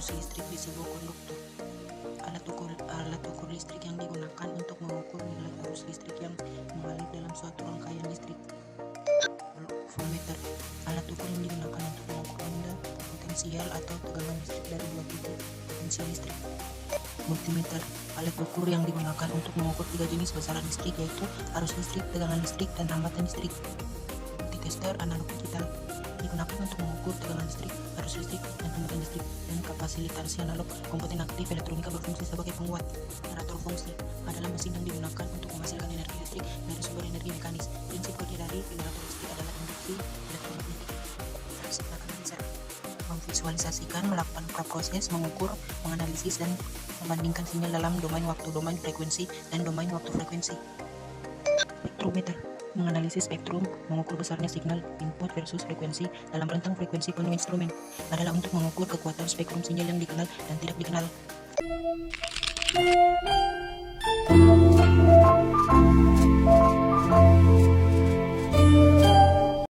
arus listrik di sebuah konduktor. Alat ukur listrik yang digunakan untuk mengukur nilai arus listrik yang mengalir dalam suatu rangkaian listrik. Voltmeter, alat ukur yang digunakan untuk mengukur benda potensial atau tegangan listrik dari dua titik potensial listrik. Multimeter, alat ukur yang digunakan untuk mengukur tiga jenis besaran listrik, yaitu arus listrik, tegangan listrik, dan hambatan listrik. Multitester analog digital, digunakan untuk mengukur tegangan listrik, arus listrik, dan hambatan listrik, dan kapasitansi analog. Komponen aktif elektronika berfungsi sebagai penguat. Generator fungsi adalah mesin yang digunakan untuk menghasilkan energi listrik dari sumber energi mekanis. Prinsip kerja dari generator listrik adalah induksi elektromagnetik. Prinsip analisis memvisualisasikan, melakukan proses, mengukur, menganalisis, dan membandingkan sinyal dalam domain waktu, domain frekuensi, dan domain waktu frekuensi. Spektrometer menganalisis spektrum, mengukur besarnya signal input versus frekuensi dalam rentang frekuensi penuh. Instrumen adalah untuk mengukur kekuatan spektrum sinyal yang dikenal dan tidak dikenal.